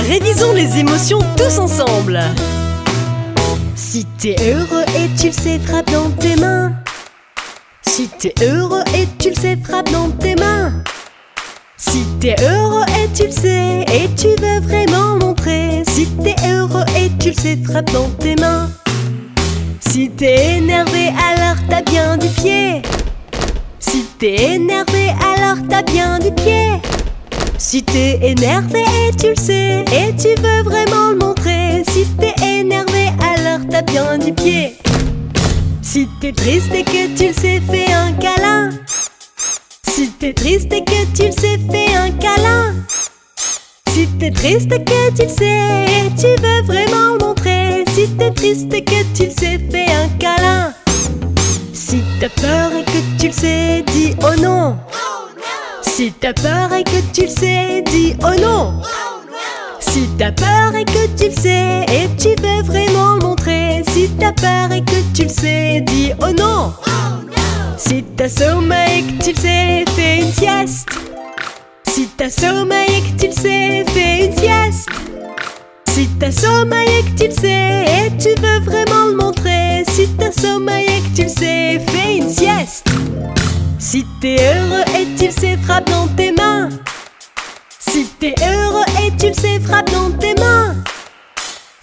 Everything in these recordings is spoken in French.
Révisons les émotions tous ensemble. Si t'es heureux et tu le sais, frappe dans tes mains. Si t'es heureux et tu le sais, frappe dans tes mains. Si t'es heureux et tu le sais, et tu veux vraiment montrer. Si t'es heureux et tu le sais, frappe dans tes mains. Si t'es énervé, alors t'as bien du pied. Si t'es énervé, alors t'as bien du pied. Si t'es énervé et tu le sais, et tu veux vraiment le montrer. Si t'es énervé, alors t'as bien du pied. Si t'es triste et que tu le sais, fais un câlin. Si t'es triste et que tu le sais, fais un câlin. Si t'es triste et que tu le sais, et tu veux vraiment le montrer. Si t'es triste et que tu le sais, fais un câlin. Si t'as peur et que tu le sais, dis oh non. Si t'as peur et que tu le sais, dis oh non. Si t'as peur et que tu le sais, et tu veux vraiment le montrer. Si t'as peur et que tu le sais, dis oh non. Si t'as sommeil et que tu le sais, fais une sieste. Si t'as sommeil et que tu le sais, fais une sieste. Si t'as sommeil et que tu le sais, et tu veux vraiment le montrer. Si t'as sommeil et que tu le sais, fais une sieste. Si t'es heureux et tu le sais, frappe dans tes mains. Si t'es heureux et tu le sais, frappe dans tes mains.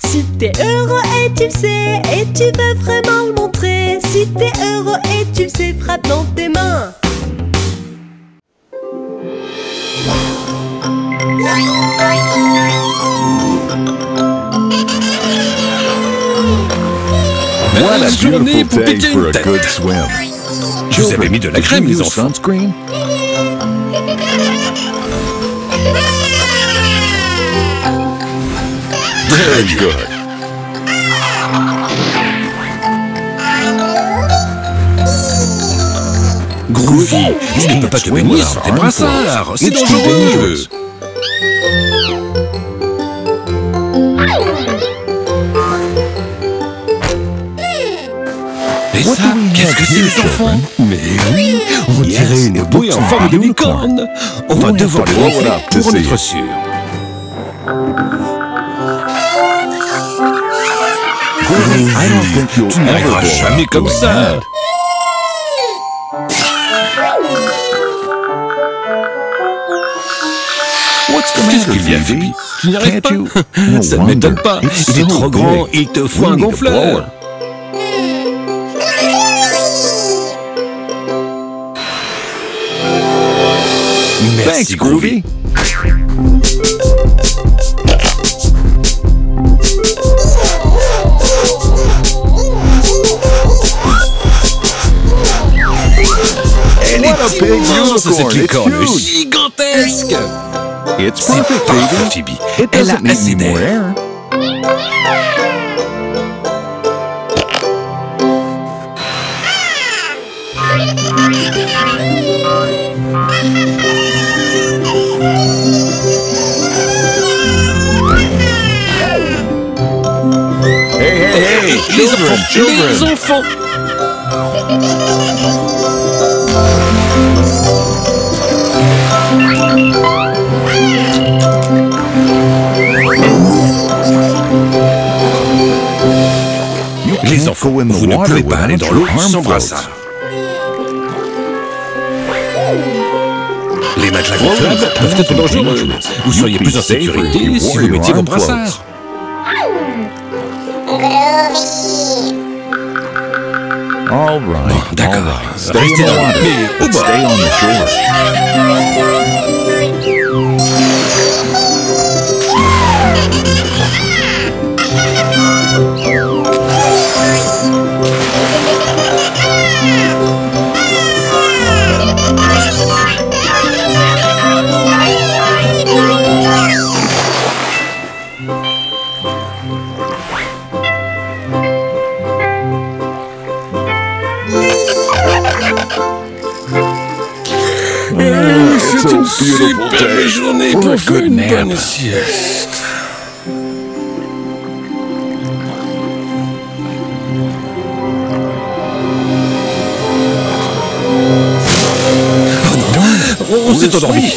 Si t'es heureux et tu le sais, et tu veux vraiment le montrer. Si t'es heureux et tu le sais, frappe dans tes mains. Belle journée pour piquer une tête. Je vous avais mis de la crème, les enfants. Very good. Groovy, tu ne peux pas te baigner sans tes brassards. C'est dangereux. Et ça, qu'est-ce que c'est, les enfants? Mais oui, on dirait une bouée en forme de licorne. On va devoir le gonfler pour en être sûr. Tu n'arriveras jamais comme ça. Qu'est-ce qu'il y a, Phoebe? Tu n'y arrives pas? Ça ne m'étonne pas. Il est trop grand, il te faut un gonfleur. Merci, Groovy. Elle est immense, cette licorne gigantesque. C'est parfait, Phoebe. Elle a assez d'air. Hey, les enfants. Les enfants, vous ne pouvez pas aller dans l'eau sans brassard. Les matelas gonflables peuvent être dangereux. Vous seriez plus en sécurité si vous mettiez vos brassards. Bon, d'accord. Restez dans l'eau, mais au bord. C'est une superbe journée pour faire une bonne sieste. Oh On s'est endormi.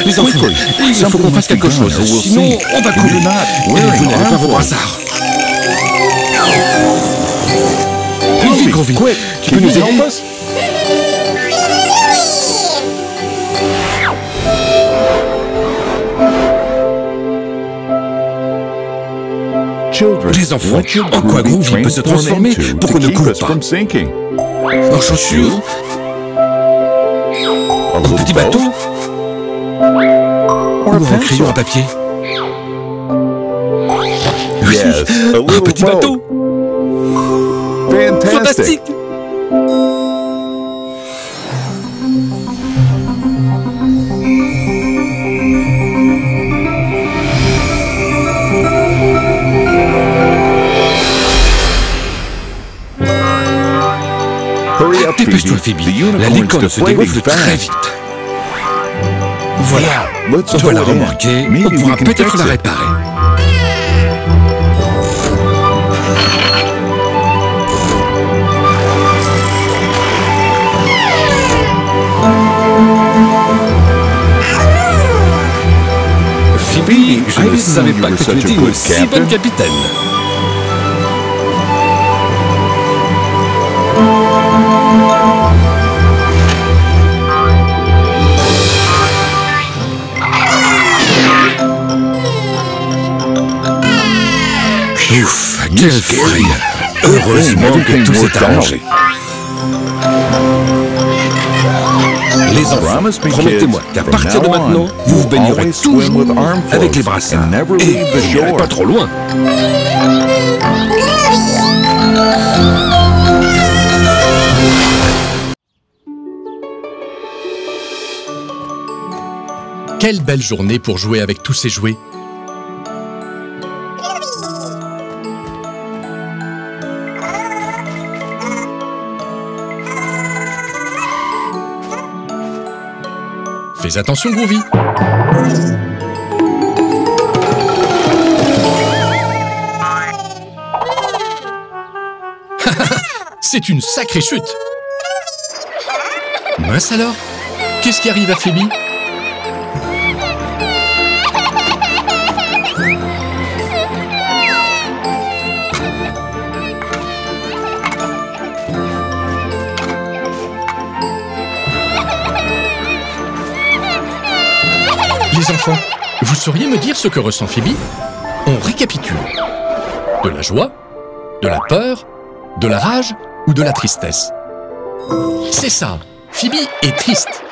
Les enfants, il faut qu'on fasse quelque chose. Sinon, on va couler. Vous n'avez pas vos brassards. Vite, Groovy, tu peux nous aider? Les enfants, en quoi Groovy peut se transformer pour qu'on ne coule pas? En chaussures? En petit bateau? Ou en crayon à papier? Oui, un petit bateau! Fantastique! Dépêche-toi, Phoebe. La licorne se dégonfle très vite. Voilà, on va la remorquer. On pourra peut-être la réparer. Phoebe, je ne savais pas que tu étais une si bonne capitaine. Ouf, quelle frayeur! Heureusement que tout s'est arrangé. Les enfants, promettez-moi qu'à partir de maintenant, vous vous baignerez toujours avec les brassards. Et vous n'irez pas trop loin. Quelle belle journée pour jouer avec tous ces jouets. Fais attention, Groovy. C'est une sacrée chute. Mince alors, qu'est-ce qui arrive à Phoebe? Les enfants, vous sauriez me dire ce que ressent Phoebe? On récapitule. De la joie, de la peur, de la rage ou de la tristesse? C'est ça, Phoebe est triste.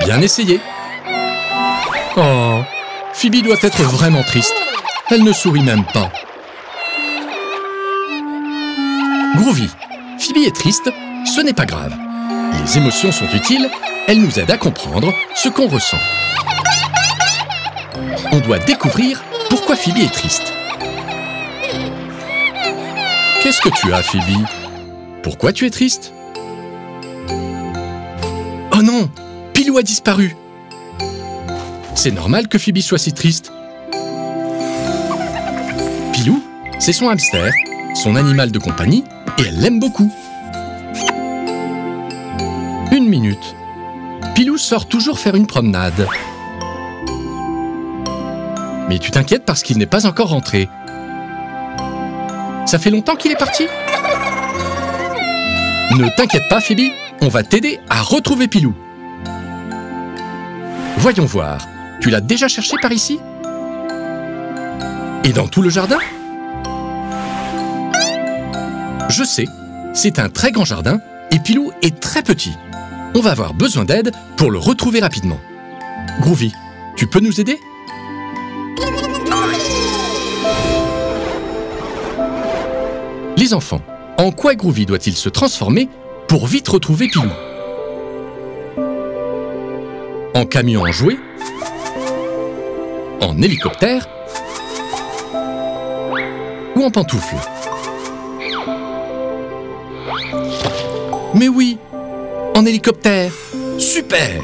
Bien essayé. Oh, Phoebe doit être vraiment triste. Elle ne sourit même pas. Groovy, Phoebe est triste, ce n'est pas grave. Les émotions sont utiles, elles nous aident à comprendre ce qu'on ressent. On doit découvrir pourquoi Phoebe est triste. Qu'est-ce que tu as, Phoebe? Pourquoi tu es triste? Oh non! Pilou a disparu. C'est normal que Phoebe soit si triste. Pilou, c'est son hamster, son animal de compagnie, et elle l'aime beaucoup. Une minute. Pilou sort toujours faire une promenade. Mais tu t'inquiètes parce qu'il n'est pas encore rentré. Ça fait longtemps qu'il est parti? Ne t'inquiète pas, Phoebe, on va t'aider à retrouver Pilou. Voyons voir, tu l'as déjà cherché par ici? Et dans tout le jardin? Je sais, c'est un très grand jardin et Pilou est très petit. On va avoir besoin d'aide pour le retrouver rapidement. Groovy, tu peux nous aider? Les enfants, en quoi Groovy doit-il se transformer pour vite retrouver Pilou? En camion en jouet? En hélicoptère? Ou en pantoufle? Mais oui, en hélicoptère. Super!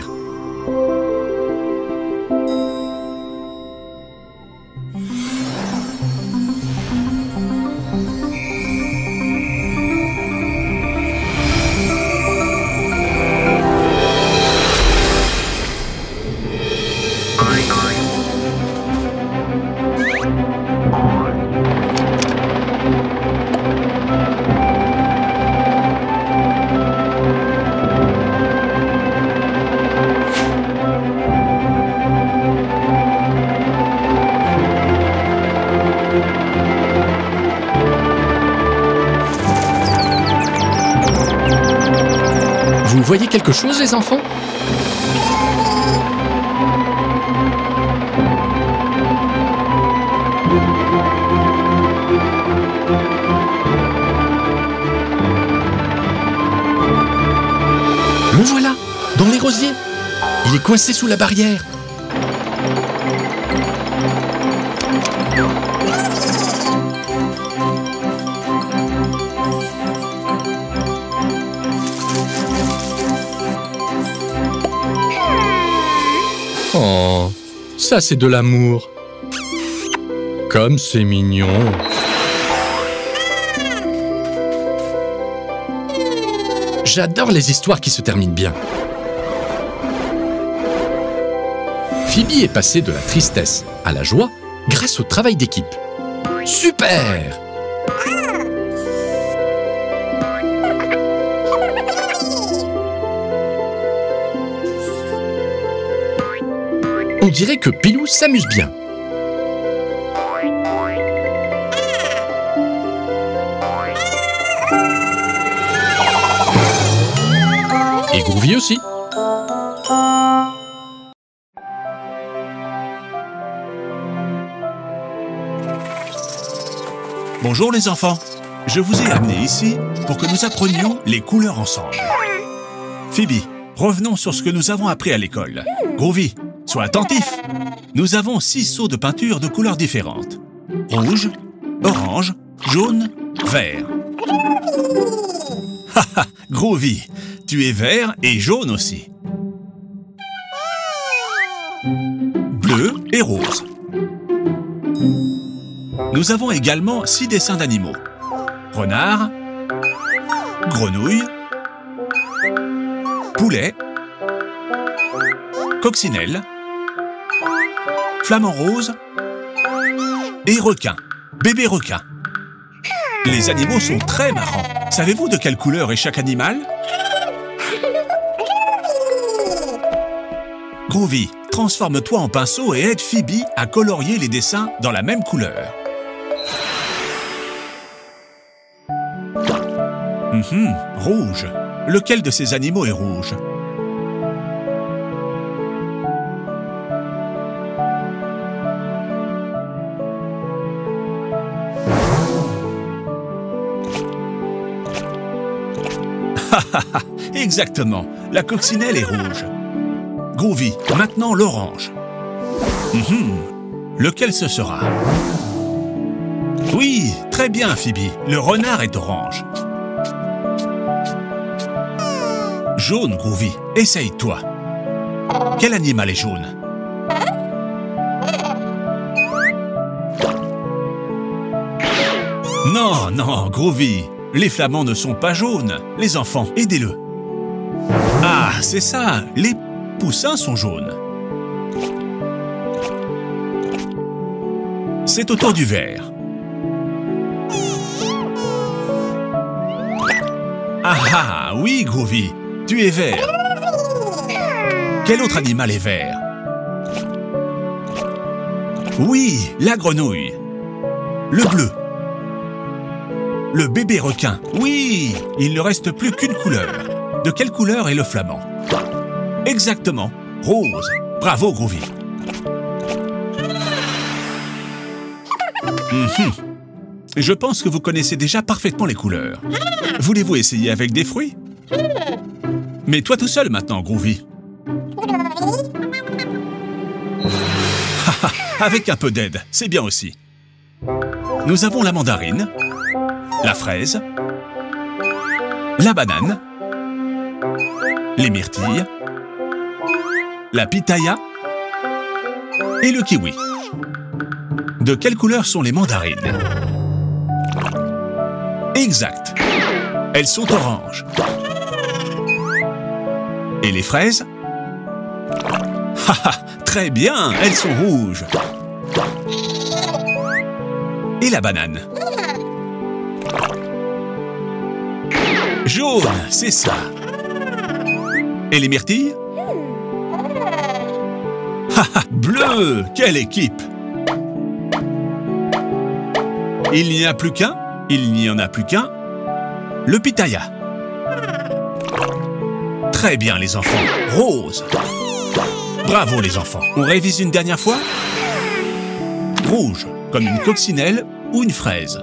Vous voyez quelque chose, les enfants? Le voilà, dans les rosiers. Il est coincé sous la barrière. Oh, ça c'est de l'amour. Comme c'est mignon. J'adore les histoires qui se terminent bien. Phoebe est passée de la tristesse à la joie grâce au travail d'équipe. Super! On dirait que Pilou s'amuse bien. Et Groovy aussi. Bonjour les enfants, je vous ai amenés ici pour que nous apprenions les couleurs ensemble. Phoebe, revenons sur ce que nous avons appris à l'école. Groovy, sois attentif. Nous avons 6 seaux de peinture de couleurs différentes. Rouge, orange, jaune, vert. Haha, Groovy, tu es vert et jaune aussi. Bleu et rose. Nous avons également 6 dessins d'animaux. Renard, grenouille, poulet, coccinelle, flamant rose et requin, bébé requin. Les animaux sont très marrants. Savez-vous de quelle couleur est chaque animal? Groovy, transforme-toi en pinceau et aide Phoebe à colorier les dessins dans la même couleur. Rouge. Lequel de ces animaux est rouge? Exactement, la coccinelle est rouge. Groovy, maintenant l'orange. Lequel ce sera? Oui, très bien Phoebe, le renard est orange. Jaune, Groovy, essaye-toi. Quel animal est jaune? Non, non, Groovy, les flamands ne sont pas jaunes. Les enfants, aidez-le. Ah, c'est ça, les poussins sont jaunes. C'est au tour du vert. Ah ah, oui, Groovy, tu es vert. Quel autre animal est vert? Oui, la grenouille. Le bleu. Le bébé requin. Oui, il ne reste plus qu'une couleur. De quelle couleur est le flamand? Exactement, rose. Bravo, Groovy. Je pense que vous connaissez déjà parfaitement les couleurs. Voulez-vous essayer avec des fruits? Mais toi tout seul maintenant, Groovy. avec un peu d'aide, c'est bien aussi. Nous avons la mandarine, la fraise, la banane, les myrtilles, la pitaya et le kiwi. De quelle couleur sont les mandarines? Exact. Elles sont oranges. Et les fraises? Haha, très bien, elles sont rouges. Et la banane? Jaune, c'est ça. Et les myrtilles? Haha, bleu, quelle équipe! Il n'y a plus qu'un, il n'y en a plus qu'un, le pitaya. Très bien les enfants, rose. Bravo les enfants. On révise une dernière fois? Rouge, comme une coccinelle ou une fraise.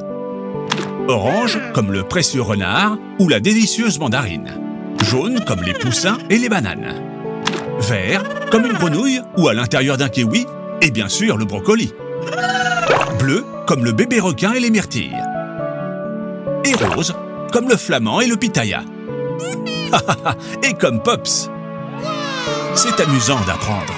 Orange, comme le précieux renard ou la délicieuse mandarine. Jaune, comme les poussins et les bananes. Vert, comme une grenouille ou à l'intérieur d'un kiwi, et bien sûr le brocoli. Bleu, comme le bébé requin et les myrtilles. Et rose, comme le flamand et le pitaya. Et comme Pops. C'est amusant d'apprendre.